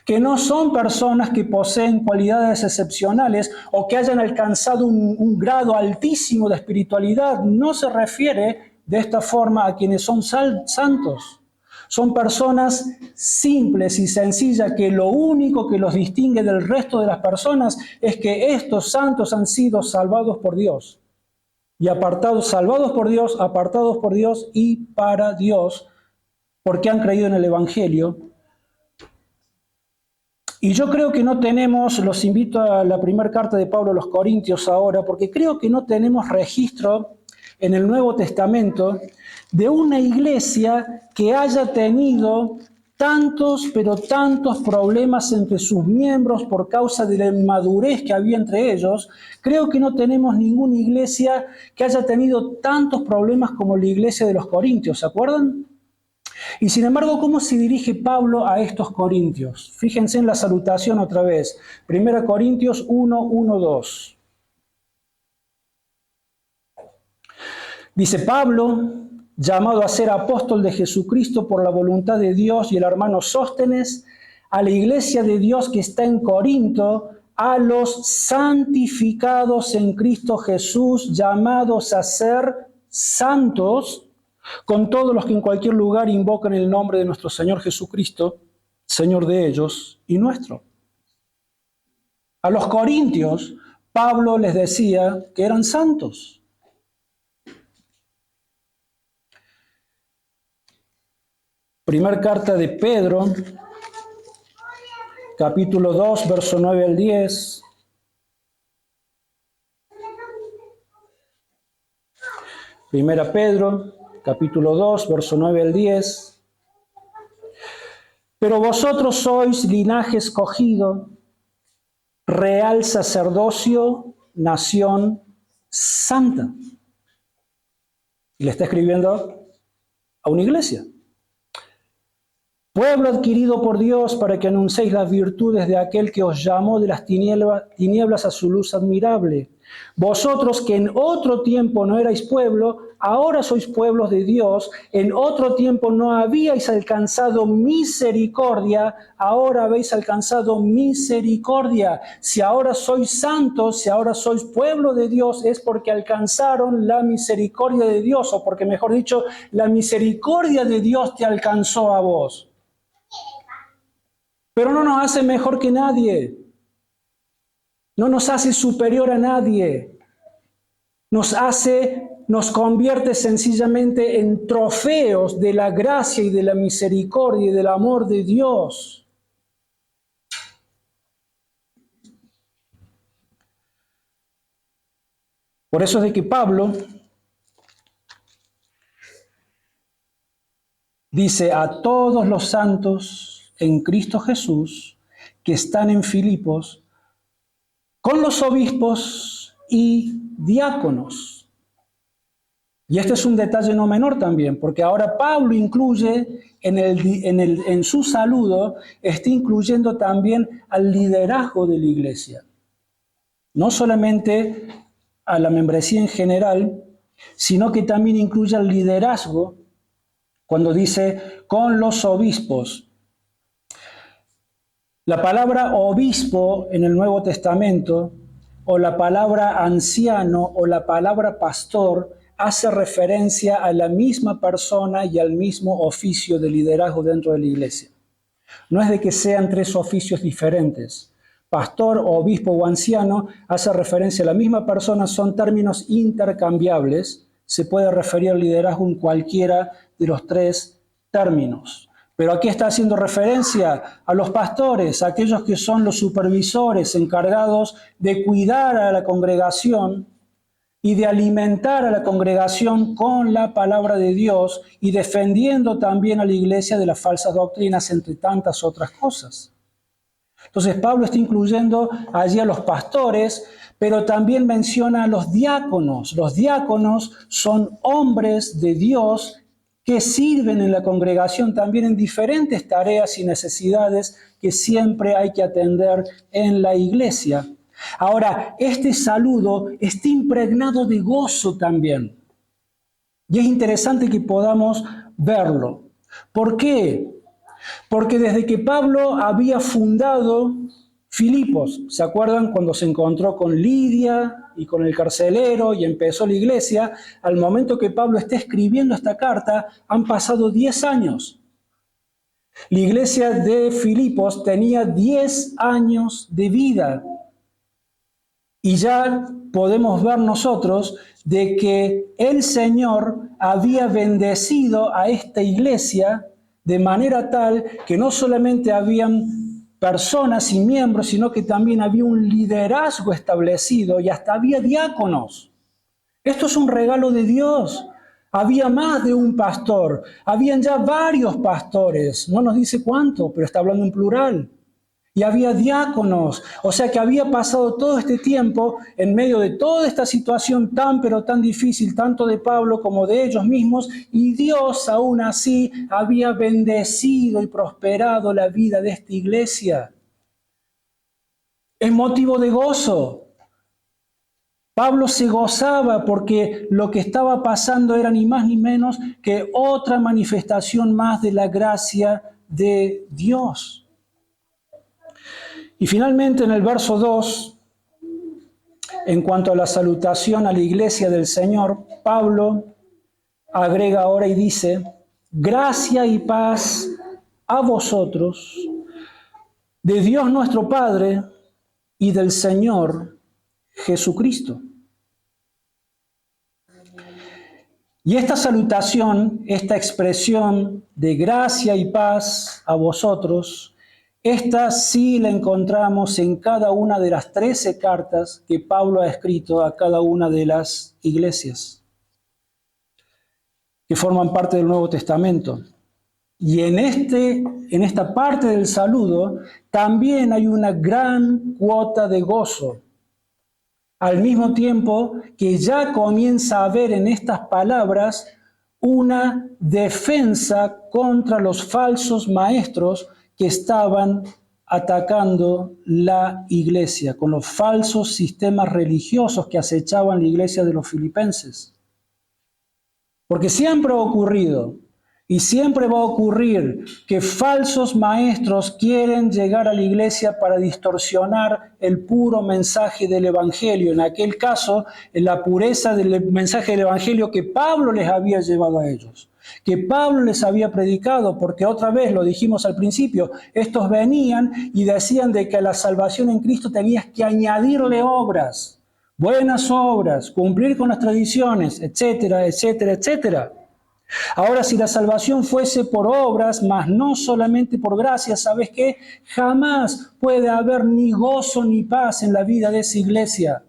que no son personas que poseen cualidades excepcionales o que hayan alcanzado un grado altísimo de espiritualidad. No se refiere de esta forma a quienes son santos. Son personas simples y sencillas que lo único que los distingue del resto de las personas es que estos santos han sido salvados por Dios. Y salvados por Dios, apartados por Dios y para Dios, porque han creído en el Evangelio. Y yo creo que no tenemos, los invito a la primera carta de Pablo a los Corintios ahora, porque creo que no tenemos registro en el Nuevo Testamento de una iglesia que haya tenido tantos, pero tantos problemas entre sus miembros por causa de la inmadurez que había entre ellos. Creo que no tenemos ninguna iglesia que haya tenido tantos problemas como la iglesia de los Corintios, ¿se acuerdan? Y sin embargo, ¿cómo se dirige Pablo a estos corintios? Fíjense en la salutación otra vez. 1 Corintios 1, 1, 2. Dice Pablo, llamado a ser apóstol de Jesucristo por la voluntad de Dios, y el hermano Sóstenes, a la iglesia de Dios que está en Corinto, a los santificados en Cristo Jesús, llamados a ser santos, con todos los que en cualquier lugar invocan el nombre de nuestro Señor Jesucristo, Señor de ellos y nuestro. A los corintios, Pablo les decía que eran santos. Primera carta de Pedro, capítulo 2, verso 9 al 10. Primera Pedro, capítulo 2, verso 9 al 10. Pero vosotros sois linaje escogido, real sacerdocio, nación santa. Y le está escribiendo a una iglesia. Pueblo adquirido por Dios para que anunciéis las virtudes de aquel que os llamó de las tinieblas a su luz admirable. Vosotros que en otro tiempo no erais pueblo, ahora sois pueblos de Dios, en otro tiempo no habíais alcanzado misericordia, ahora habéis alcanzado misericordia. Si ahora sois santos, si ahora sois pueblo de Dios, es porque alcanzaron la misericordia de Dios, o porque, mejor dicho, la misericordia de Dios te alcanzó a vos. Pero no nos hace mejor que nadie. No nos hace superior a nadie. Nos convierte sencillamente en trofeos de la gracia y de la misericordia y del amor de Dios. Por eso es de que Pablo dice a todos los santos en Cristo Jesús que están en Filipos, con los obispos y diáconos. Y este es un detalle no menor también, porque ahora Pablo incluye en su saludo, está incluyendo también al liderazgo de la iglesia. No solamente a la membresía en general, sino que también incluye al liderazgo cuando dice con los obispos. La palabra obispo en el Nuevo Testamento, o la palabra anciano, o la palabra pastor, hace referencia a la misma persona y al mismo oficio de liderazgo dentro de la iglesia. No es de que sean tres oficios diferentes. Pastor, obispo o anciano hace referencia a la misma persona, son términos intercambiables. Se puede referir al liderazgo en cualquiera de los tres términos. Pero aquí está haciendo referencia a los pastores, a aquellos que son los supervisores encargados de cuidar a la congregación y de alimentar a la congregación con la palabra de Dios y defendiendo también a la iglesia de las falsas doctrinas, entre tantas otras cosas. Entonces Pablo está incluyendo allí a los pastores, pero también menciona a los diáconos. Los diáconos son hombres de Dios que sirven en la congregación también en diferentes tareas y necesidades que siempre hay que atender en la iglesia. Ahora, este saludo está impregnado de gozo también. Y es interesante que podamos verlo. ¿Por qué? Porque desde que Pablo había fundado Filipos, ¿se acuerdan cuando se encontró con Lidia y con el carcelero y empezó la iglesia? Al momento que Pablo está escribiendo esta carta, han pasado 10 años. La iglesia de Filipos tenía 10 años de vida. Y ya podemos ver nosotros de que el Señor había bendecido a esta iglesia de manera tal que no solamente habían personas y miembros, sino que también había un liderazgo establecido y hasta había diáconos. Esto es un regalo de Dios. Había más de un pastor, habían ya varios pastores, no nos dice cuánto, pero está hablando en plural. Y había diáconos, o sea que había pasado todo este tiempo en medio de toda esta situación tan pero tan difícil, tanto de Pablo como de ellos mismos, y Dios aún así había bendecido y prosperado la vida de esta iglesia. Es motivo de gozo. Pablo se gozaba porque lo que estaba pasando era ni más ni menos que otra manifestación más de la gracia de Dios. Y finalmente en el verso 2, en cuanto a la salutación a la iglesia del Señor, Pablo agrega ahora y dice, gracia y paz a vosotros, de Dios nuestro Padre y del Señor Jesucristo. Y esta salutación, esta expresión de gracia y paz a vosotros, esta sí la encontramos en cada una de las 13 cartas que Pablo ha escrito a cada una de las iglesias que forman parte del Nuevo Testamento. Y en esta parte del saludo también hay una gran cuota de gozo. Al mismo tiempo que ya comienza a haber en estas palabras una defensa contra los falsos maestros que estaban atacando la iglesia, con los falsos sistemas religiosos que acechaban la iglesia de los filipenses. Porque siempre ha ocurrido y siempre va a ocurrir que falsos maestros quieren llegar a la iglesia para distorsionar el puro mensaje del Evangelio. En aquel caso, en la pureza del mensaje del Evangelio que Pablo les había llevado a ellos, que Pablo les había predicado, porque otra vez lo dijimos al principio, estos venían y decían de que a la salvación en Cristo tenías que añadirle obras, buenas obras, cumplir con las tradiciones, etcétera, etcétera, etcétera. Ahora, si la salvación fuese por obras, mas no solamente por gracia, ¿sabes qué? Jamás puede haber ni gozo ni paz en la vida de esa iglesia.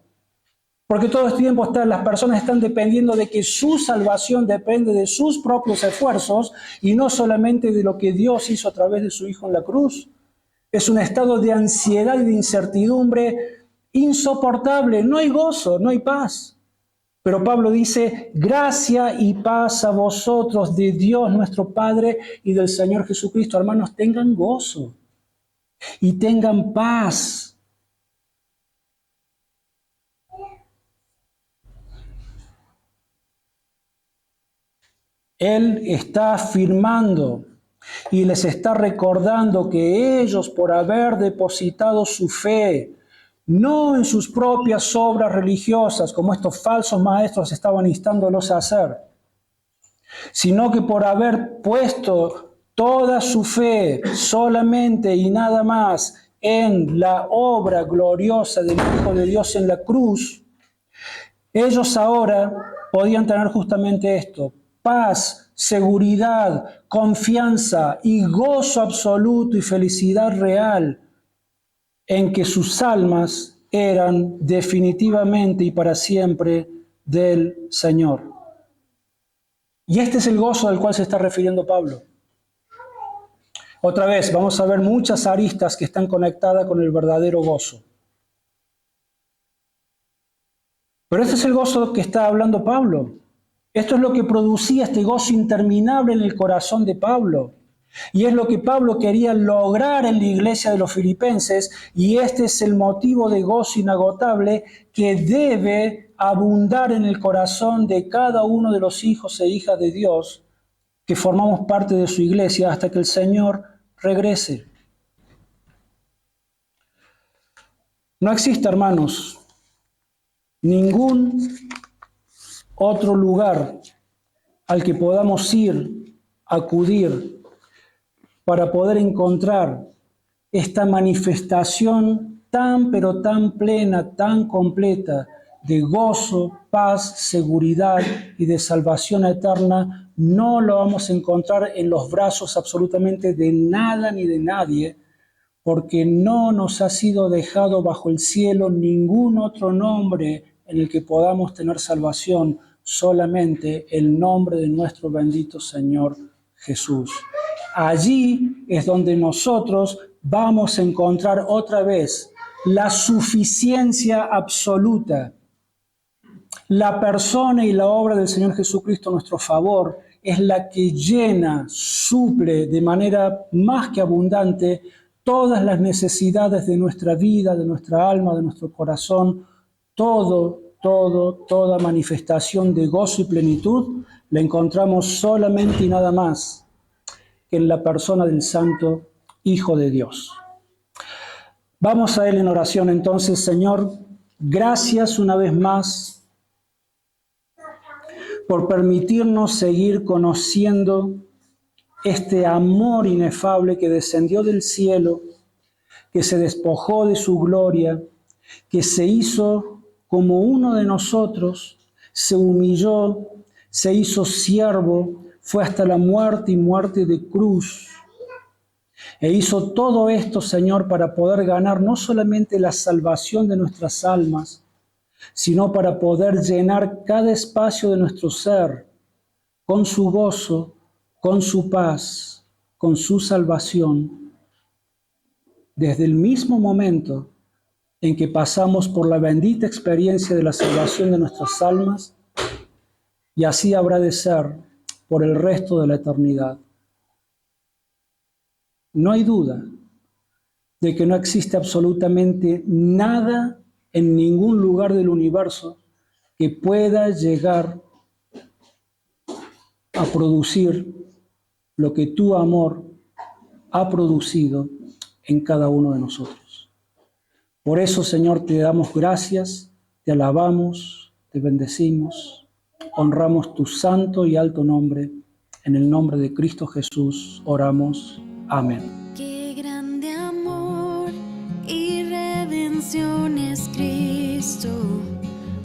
Porque todo el tiempo las personas están dependiendo de que su salvación depende de sus propios esfuerzos y no solamente de lo que Dios hizo a través de su Hijo en la cruz. Es un estado de ansiedad y de incertidumbre insoportable. No hay gozo, no hay paz. Pero Pablo dice, gracia y paz a vosotros de Dios nuestro Padre y del Señor Jesucristo. Hermanos, tengan gozo y tengan paz. Él está afirmando y les está recordando que ellos, por haber depositado su fe, no en sus propias obras religiosas, como estos falsos maestros estaban instándolos a hacer, sino que por haber puesto toda su fe solamente y nada más en la obra gloriosa del Hijo de Dios en la cruz, ellos ahora podían tener justamente esto: paz, seguridad, confianza y gozo absoluto y felicidad real en que sus almas eran definitivamente y para siempre del Señor. Y este es el gozo al cual se está refiriendo Pablo. Otra vez, vamos a ver muchas aristas que están conectadas con el verdadero gozo. Pero este es el gozo que está hablando Pablo. Esto es lo que producía este gozo interminable en el corazón de Pablo. Y es lo que Pablo quería lograr en la iglesia de los filipenses, y este es el motivo de gozo inagotable que debe abundar en el corazón de cada uno de los hijos e hijas de Dios que formamos parte de su iglesia hasta que el Señor regrese. No existe, hermanos, ningún otro lugar al que podamos ir, acudir, para poder encontrar esta manifestación tan, pero tan plena, tan completa de gozo, paz, seguridad y de salvación eterna. No lo vamos a encontrar en los brazos absolutamente de nada ni de nadie, porque no nos ha sido dejado bajo el cielo ningún otro nombre en el que podamos tener salvación, solamente el nombre de nuestro bendito Señor Jesús. Allí es donde nosotros vamos a encontrar otra vez la suficiencia absoluta. La persona y la obra del Señor Jesucristo a nuestro favor es la que llena, suple de manera más que abundante todas las necesidades de nuestra vida, de nuestra alma, de nuestro corazón. Toda manifestación de gozo y plenitud la encontramos solamente y nada más que en la persona del Santo Hijo de Dios. Vamos a Él en oración entonces. Señor, gracias una vez más por permitirnos seguir conociendo este amor inefable que descendió del cielo, que se despojó de su gloria, que se hizo como uno de nosotros, se humilló, se hizo siervo, fue hasta la muerte y muerte de cruz. E hizo todo esto, Señor, para poder ganar no solamente la salvación de nuestras almas, sino para poder llenar cada espacio de nuestro ser con su gozo, con su paz, con su salvación, desde el mismo momento en que pasamos por la bendita experiencia de la salvación de nuestras almas, y así habrá de ser por el resto de la eternidad. No hay duda de que no existe absolutamente nada en ningún lugar del universo que pueda llegar a producir lo que tu amor ha producido en cada uno de nosotros. Por eso, Señor, te damos gracias, te alabamos, te bendecimos, honramos tu santo y alto nombre. En el nombre de Cristo Jesús oramos. Amén. Qué grande amor y redención es Cristo.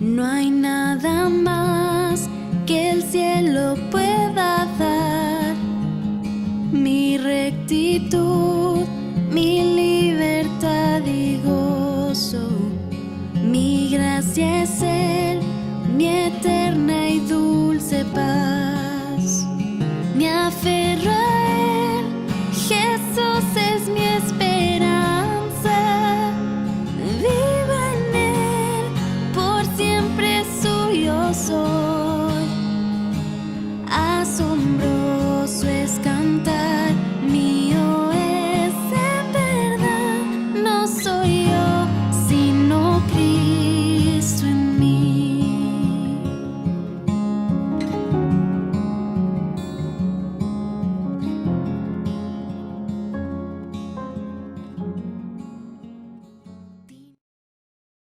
No hay nada más que el cielo pueda dar. Mi rectitud, mi libertad y gozo, mi gracia es Él, mi eterna y dulce paz. Me aferro a Él, Jesús es mi esperanza. Vivo en Él, por siempre suyo soy. Asombroso.